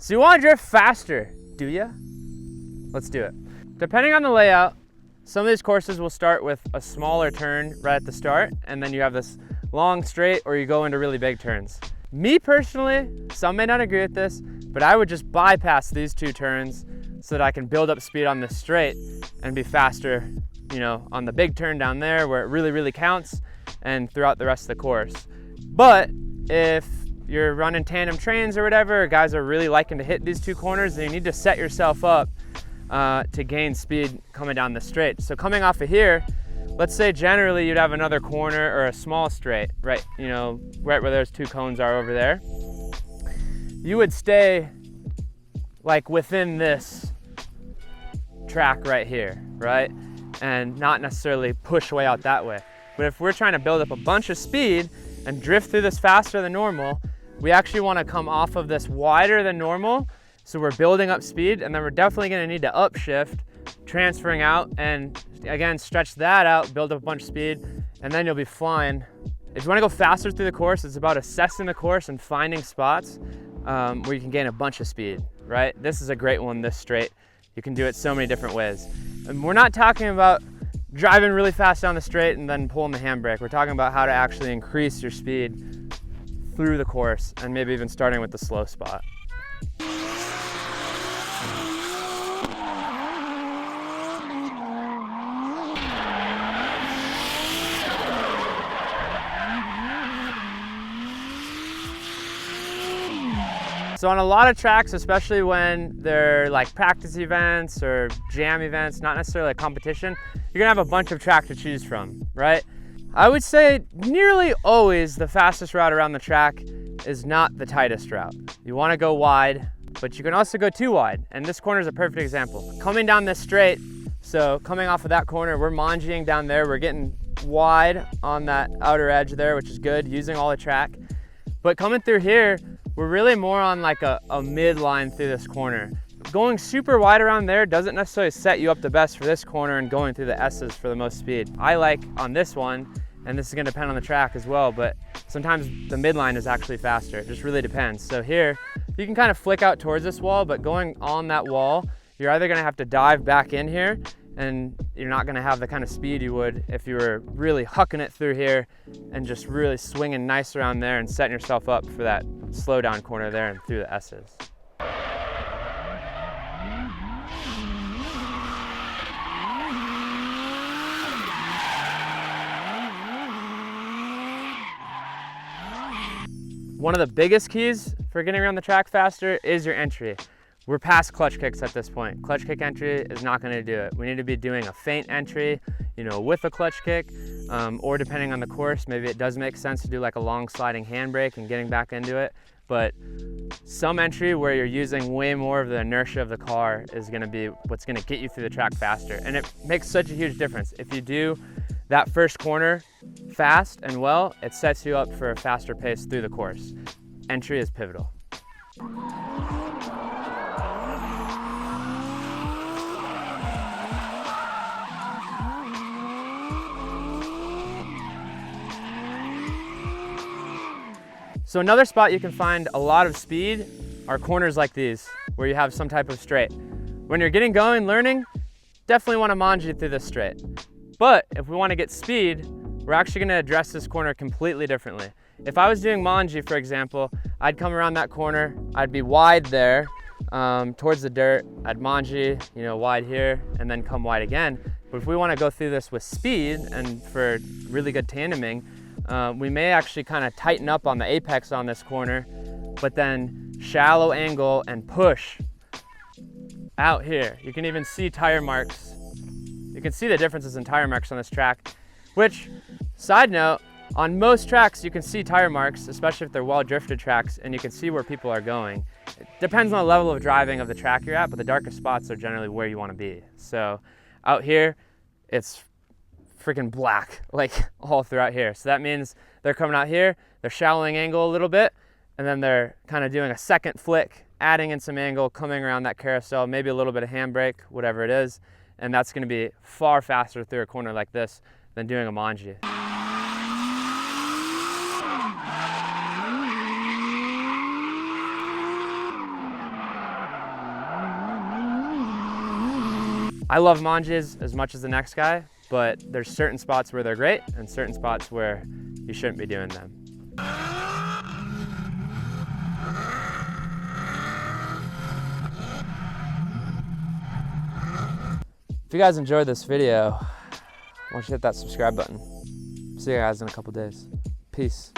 So you want to drift faster, do ya? Let's do it. Depending on the layout, some of these courses will start with a smaller turn right at the start, and then you have this long straight, or you go into really big turns. Me personally, some may not agree with this, but I would just bypass these two turns so that I can build up speed on this straight and be faster, you know, on the big turn down there where it really counts, and throughout the rest of the course. But if you're running tandem trains or whatever, guys are really liking to hit these two corners, then you need to set yourself up to gain speed coming down the straight. So coming off of here, let's say generally you'd have another corner or a small straight, right, you know, right where those two cones are over there. You would stay like within this track right here, right? And not necessarily push way out that way. But if we're trying to build up a bunch of speed and drift through this faster than normal, we actually want to come off of this wider than normal. So we're building up speed, and then we're definitely going to need to upshift, transferring out, and again, stretch that out, build up a bunch of speed, and then you'll be flying. If you want to go faster through the course, it's about assessing the course and finding spots where you can gain a bunch of speed, right? This is a great one, this straight. You can do it so many different ways. And we're not talking about driving really fast down the straight and then pulling the handbrake. We're talking about how to actually increase your speed through the course, and maybe even starting with the slow spot. So on a lot of tracks, especially when they're like practice events or jam events, not necessarily a competition, you're gonna have a bunch of track to choose from, right? I would say nearly always the fastest route around the track is not the tightest route. You wanna go wide, but you can also go too wide. And this corner is a perfect example. Coming down this straight, so coming off of that corner, we're mangying down there, we're getting wide on that outer edge there, which is good, using all the track. But coming through here, we're really more on like a midline through this corner. Going super wide around there doesn't necessarily set you up the best for this corner and going through the S's for the most speed. I like on this one, and this is gonna depend on the track as well, but sometimes the midline is actually faster. It just really depends. So here, you can kind of flick out towards this wall, but going on that wall, you're either gonna have to dive back in here, and you're not gonna have the kind of speed you would if you were really hucking it through here and just really swinging nice around there and setting yourself up for that slow down corner there and through the S's. One of the biggest keys for getting around the track faster is your entry. We're past clutch kicks at this point. Clutch kick entry is not gonna do it. We need to be doing a feint entry, you know, with a clutch kick, or depending on the course, maybe it does make sense to do like a long sliding handbrake and getting back into it. But some entry where you're using way more of the inertia of the car is gonna be what's gonna get you through the track faster. And it makes such a huge difference. If you do that first corner fast and well, it sets you up for a faster pace through the course. Entry is pivotal. So another spot you can find a lot of speed are corners like these, where you have some type of straight. When you're getting going, learning, definitely want to mangy through this straight. But if we want to get speed, we're actually going to address this corner completely differently. If I was doing mangy, for example, I'd come around that corner, I'd be wide there towards the dirt, I'd mangy, you know, wide here, and then come wide again. But if we want to go through this with speed and for really good tandeming, we may actually kind of tighten up on the apex on this corner, but then shallow angle and push out here. You can even see tire marks. You can see the differences in tire marks on this track, which, side note, on most tracks you can see tire marks, especially if they're well-drifted tracks, and you can see where people are going. It depends on the level of driving of the track you're at, but the darkest spots are generally where you want to be. So out here, it's freaking black, like all throughout here. So that means they're coming out here, they're shallowing angle a little bit, and then they're kind of doing a second flick, adding in some angle, coming around that carousel, maybe a little bit of handbrake, whatever it is, and that's gonna be far faster through a corner like this than doing a mangy. I love manges as much as the next guy, but there's certain spots where they're great and certain spots where you shouldn't be doing them. If you guys enjoyed this video, why don't you hit that subscribe button. See you guys in a couple days. Peace.